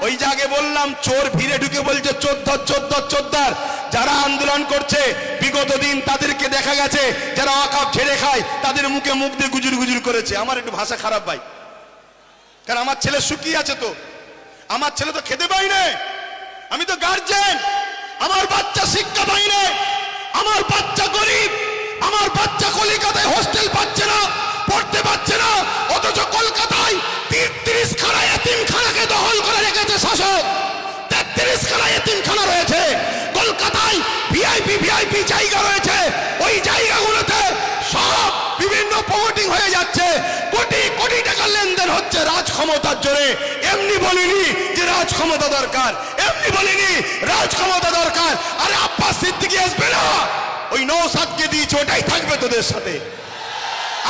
ওই যে আগে বললাম চোর ভিড়ে ঢুকে বলছে চোদ্দর চোদ্দর চোদ্দার। যারা আন্দোলন করছে বিগত দিন তাদেরকে দেখা গেছে যারা ওয়াকফ ছেড়ে খায় তাদের মুখে মুখ দিয়ে গুজুর গুজুর করেছে। আমার একটু ভাষা খারাপ ভাই, কারণ আমার ছেলে সুখী আছে, তো আমার ছেলে তো খেতে পাই না, আমি তো গার্জেন, আমার বাচ্চা শিক্ষা পাই না, আমার বাচ্চা গরিব, আমার বাচ্চা কলকাতায় হোস্টেল পাচ্ছে না, পড়তে পারছে না, অথচ কলকাতায় 33 খানা এতিমখানাকে দখল করে রেখেছে শাসক। 33 খানা এতিমখানা রয়েছে কলকাতায়, ভিআইপি জায়গা রয়েছে, ওই জায়গাগুলোতে সব বিভিন্ন পকেটিং হয়ে যাচ্ছে, কোটি কোটি টাকা লেনদেন হচ্ছে রাজ ক্ষমতার জোরে। এমনি বলিনি যে রাজ ক্ষমতা দরকার, এমনি বলিনি রাজ ক্ষমতা দরকার। আরে আব্বাস সিদ্দিকী আসবে না, ওই নওশাদকে দিয়েছে, ওটাই থাকবে তোদের সাথে।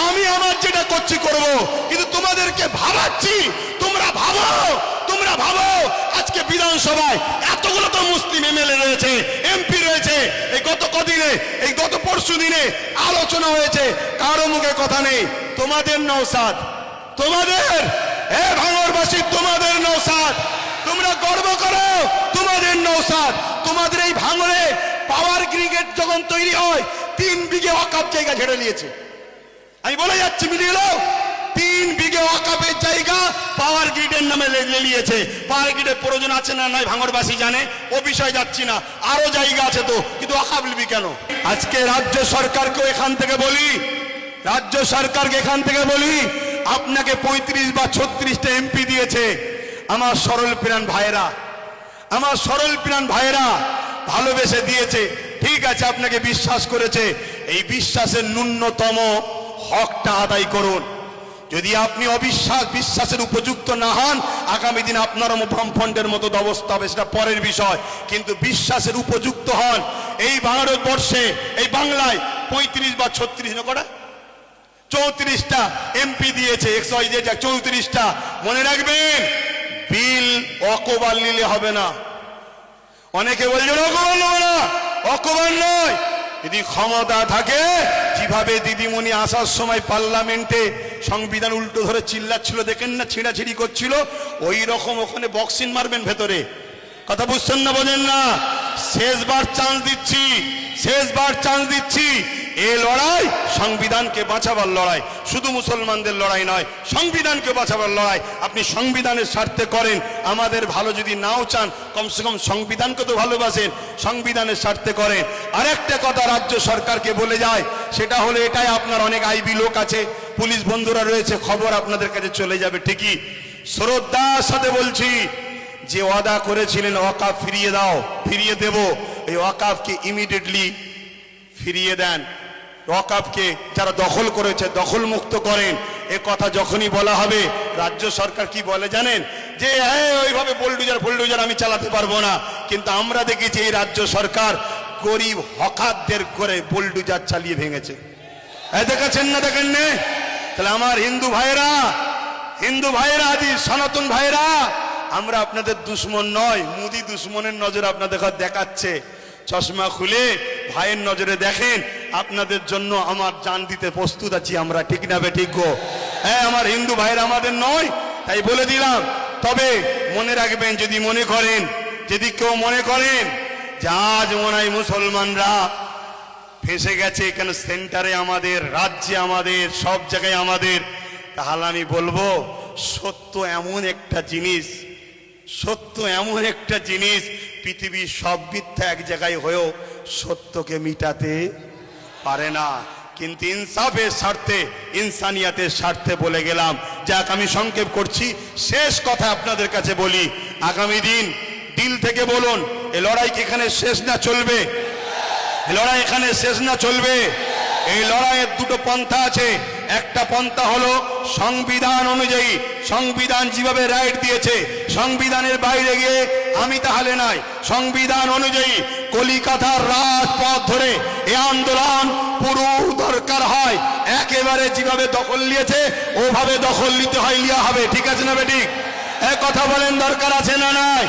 আমি আমার যেটা করছি করব, কিন্তু তোমাদেরকে ভাবাচ্ছি, তোমরা ভাবো আজকে বিধানসভায় এতগুলো তো মুসলিম এমএলএ রয়েছে, এমপি রয়েছে, এই গত কদিনে, এই গত পরশু দিনে আলোচনা হয়েছে, কারো মুখে কথা নেই। তোমাদের নওশাদ, তোমাদের ভাঙড়বাসী, তোমাদের নওশাদ, তোমরা গর্ব করো, তোমাদের নওশাদ। তোমাদের এই ভাঙড়ে পাওয়ার গ্রিড যখন তৈরি হয় 3 বিঘে ওয়াকফ জায়গা ছেড়ে নিয়েছে। আমি বলে যাচ্ছি মিলিয়ে নাও, 3 বিঘে ওয়াকফের জায়গা পাওয়ার গ্রিডের নামে নিয়েছে। পাওয়ার গ্রিডের প্রয়োজন আছে না নয় ভাঙড়বাসী জানে, ও বিষয় যাচ্ছি না, আরো জায়গা আছে তো, কিন্তু ওয়াকফ নিবি কেন? আজকে রাজ্য সরকারকে এখান থেকে বলি, রাজ্য সরকারকে এখান থেকে বলি, আপনাকে 35 বা 36টা এমপি দিয়েছে। আমার সরল প্রাণ ভাইয়েরা, আমার সরল প্রাণ ভাইয়েরা ভালোবেসে দিয়েছে, ঠিক আছে, আপনাকে বিশ্বাস করেছে, এই বিশ্বাসের ন্যূনতম হকটা আদায় করুন। যদি আপনি বিশ্বাসের উপযুক্ত না হন, আগামী দিন আপনার বামফ্রন্টের মতো অবস্থা হবে, সেটা পরের বিষয়, কিন্তু বিশ্বাসের উপযুক্ত হন। এই ভারতবর্ষে, এই বাংলায় 35 বা 36 কটা 34টা এমপি দিয়েছে, 34টা। মনে রাখবেন, বিল অকবাল নিলে হবে না। অনেকে বলছে অকবাল নেবে না, অকবাল নয়, যদি ক্ষমতা থাকে, যেভাবে দিদিমণি আসার সময় পার্লামেন্টে সংবিধান উল্টো ধরে চিল্লাচ্ছিল, দেখেন না, ছিঁড়াছিড়ি করছিল, ওই রকম ওখানে বক্সিং মারবেন ভেতরে। কথা বুঝছেন না, বোঝেন না? শেষবার চান্স দিচ্ছি, শেষবার চান্স দিচ্ছি। এই লড়াই সংবিধানকে বাঁচাবার লড়াই, শুধু মুসলমানদের লড়াই নয়, সংবিধানকে বাঁচাবার লড়াই। আপনি সংবিধানের স্বার্থে করেন, আমাদের ভালো যদি নাও চান, কমসে কম সংবিধানকে তো ভালোবাসেন, সংবিধানের স্বার্থে করেন। আরেকটা কথা রাজ্য সরকারকে বলে যায়, সেটা হলো এটাই, আপনার অনেক আইবি লোক আছে, পুলিশ বন্ধুরা রয়েছে, খবর আপনাদের কাছে চলে যাবে ঠিকই। শ্রদ্ধার সাথে বলছি, যে ওয়াদা করেছিলেন ওয়াকফ ফিরিয়ে দাও, ফিরিয়ে দেব, এই ওয়াকফকে ইমিডিয়েটলি ফিরিয়ে দেন। ওয়াকফকে যারা দখল করেছে দখল মুক্ত করেন। এ কথা যখনই বলা হবে, রাজ্য সরকার কি বলে জানেন? যে ওইভাবে বুলডোজার আমি চালাতে পারবো না। কিন্তু আমরা দেখেছি এই রাজ্য সরকার গরিব হকারদের করে বুলডোজার চালিয়ে ভেঙেছে। দেখেছেন না, দেখেন না? তাহলে আমার হিন্দু ভাইয়েরা, আদি সনাতন ভাইয়েরা, আমরা আপনাদের দুশ্মন নয়, মুদি দুশ্মনের নজর আপনাদের দেখাচ্ছে। চশমা খুলে ভাইয়ের নজরে দেখেন, আপনাদের জন্য আমার জান দিতে প্রস্তুত আছি আমরা, ঠিক না বে ঠিক গো? হ্যাঁ, আমার হিন্দু ভাইয়েরা আমাদের নয়, তাই বলে দিলাম। তবে মনে রাখবেন, যদি কেউ মনে করেন যে আজ মনে হয় মুসলমানরা ফেঁসে গেছে, এখানে সেন্টারে আমাদের, রাজ্যে আমাদের, সব জায়গায় আমাদের, তাহলে আমি বলবো, সত্য এমন একটা জিনিস, পৃথিবীর সব মিথ্যা এক জায়গায় হয়েও সত্যকে মিটাতে পারে না। কিন্তু ইনসাফের স্বার্থে, ইনসানিয়াতের স্বার্থে বলে গেলাম। যাক, আমি সংক্ষেপ করছি, শেষ কথা আপনাদের কাছে বলি, আগামী দিল থেকে বলুন, এই লড়াই কি এখানে শেষ না চলবে? এই লড়াইয়ের দুটো পন্থা আছে। একটা পন্থা হলো সংবিধান অনুযায়ী, সংবিধান যেভাবে রাইট দিয়েছে, সংবিধানের বাইরে গিয়ে আমি তাহলে নাই, সংবিধান অনুযায়ী কলিকাতার রাজপথ ধরে এই আন্দোলন পুরো দরকার হয়, একেবারে যেভাবে দখল নিয়েছে ওভাবে দখল নিতে হয়, লিয়া হবে, ঠিক আছে না বেঠিক? কথা বলেন, দরকার আছে না নাই?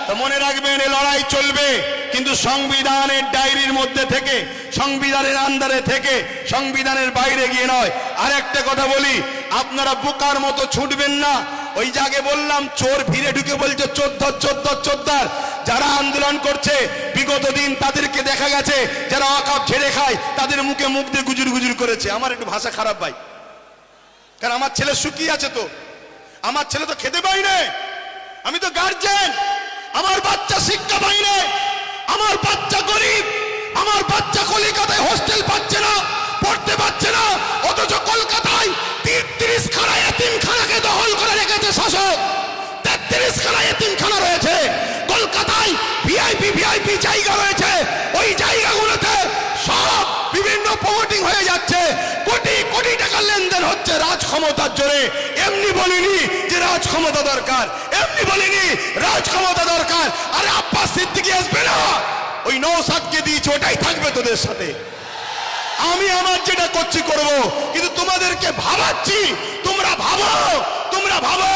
তো মনে রাখবেন, এই লড়াই চলবে, কিন্তু সংবিধানের ডায়েরির মধ্যে থেকে, সংবিধানের আন্ডারে থেকে, সংবিধানের বাইরে গিয়ে নয়। আর একটা কথা বলি, আপনারা বোকার মতো ছুটবেন না, ওই জায়গায় বললাম চোর ভিড়ে ঢুকে বলছে চোদ্দার চোদ্দার চোদ্দার। যারা আন্দোলন করছে বিগত দিন তাদেরকে দেখা গেছে, যারা ওয়াকফ ছেড়ে খায় তাদের মুখে মুখ দিয়ে গুজুর গুজুর করেছে। আমার একটু ভাষা খারাপ ভাই, কারণ আমার ছেলে শুকিয়ে আছে, তো আমার ছেলে তো খেতে পাই না, আমি তো গার্জেন, আমার বাচ্চা শিক্ষা পাই না, আমার বাচ্চা গরিব, আমার বাচ্চা কলকাতায় হোস্টেল পাচ্ছে না, পড়তে পারছে না, অথচ কলকাতায় 33 খানা এতিমখানাকে দখল করে রেখেছে শাসক। 33 খানা এতিমখানা রয়েছে কলকাতায়, ভিআইপি জায়গা রয়েছে, ওই জায়গাগুলোতে সব বিভিন্ন প্রমোটিং হয়ে যাচ্ছে, কোটি কোটি টাকা লেনদেন হচ্ছে রাজ ক্ষমতার জোরে। এমনি বলিনি যে রাজ ক্ষমতা দরকার, এমনি বলিনি রাজ ক্ষমতা দরকার। আরে আব্বাস সিদ্দিকী আসবে না, ওই নওশাদকে দিয়েছে, ওটাই থাকবে তোদের সাথে। আমি আমার যেটা করছি করব, কিন্তু তোমাদেরকে ভাবাচ্ছি, তোমরা ভাবো, তোমরা ভাবো।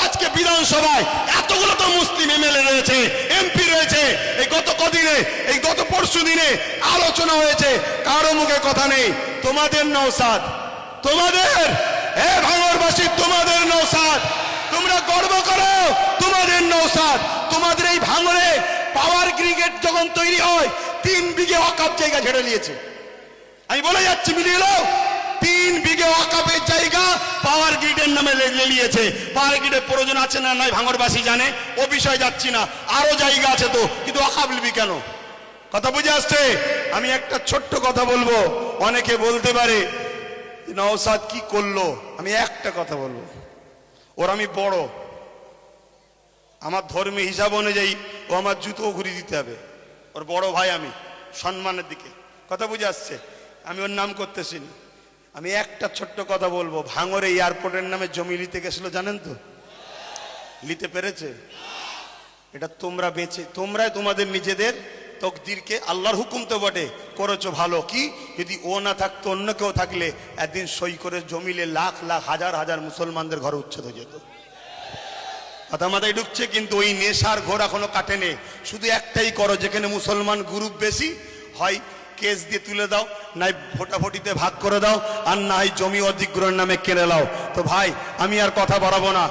আজকে বিধানসভায় এতগুলো তো মুসলিম এমএলএ রয়েছে, এমপি রয়েছে, এই গত কদিনে, এই গত পরশু দিনে আলোচনা হয়েছে, কারো মুখে কথা নেই। তোমাদের নওশাদ, তোমাদের ভাঙড়বাসী, তোমাদের নওশাদ, তোমরা গর্ব করো, তোমাদের নওশাদ। তোমাদের এই ভাঙড়ে পাওয়ার গ্রিগেড যখন তৈরি হয় 3 বিঘে ওয়াকফ জায়গা ছেড়ে নিয়েছে। আমি বলে যাচ্ছি, মিলিয়ে নাও, 3 বিঘে ওয়াকফের জায়গা পাওয়ার গ্রিডের নামে নিয়েছে। পাওয়ার গ্রিডের প্রয়োজন আছে না নাই ভাঙড়বাসী জানে, ও বিষয় যাচ্ছি না, আরো জায়গা আছে তো, কিন্তু ওয়াকফ নিবি কেন? কথা বুঝে আসছে? আমি একটা ছোট্ট কথা বলবো, অনেকে বলতে পারে নওশাদ কি করলো, আমি একটা কথা বলবো, ওর আমি বড়, আমার ধর্মীয় হিসাব অনুযায়ী ও আমার জুতো ঘুরিয়ে দিতে হবে, ওর বড় ভাই আমি, সম্মানের দিকে। কথা বুঝে আসছে? আমি ওর নাম করতেছি না। আমি একটা ছোট্ট কথা বলবো, ভাঙড়ে এয়ারপোর্টের নামে জমি নিতে গেছিল, জানেন তো? নিতে পেরেছে? এটা তোমরা বেঁচে, তোমরাই তোমাদের নিজেদের তকদিরকে, আল্লাহর হুকুম তো বটে, করেছো ভালো। কি যদি ও না থাকতো, অন্য কেউ থাকলে একদিন সই করে জমিলে লাখ লাখ হাজার হাজার মুসলমানদের ঘরে উচ্ছেদ হয়ে যেত। কথা মাথায় ঢুকছে? কিন্তু ওই নেশার ঘোর এখনো কাটেনি। শুধু একটাই করো, যেখানে মুসলমান গ্রুপ বেশি হয় কেস দিয়ে তুলে দাও, নাই ভোটাভুটিতে ভাগ করে দাও, আর না হয় জমি অধিগ্রহণের নামে কেড়ে নাও। তো ভাই আমি আর কথা বাড়াবো না,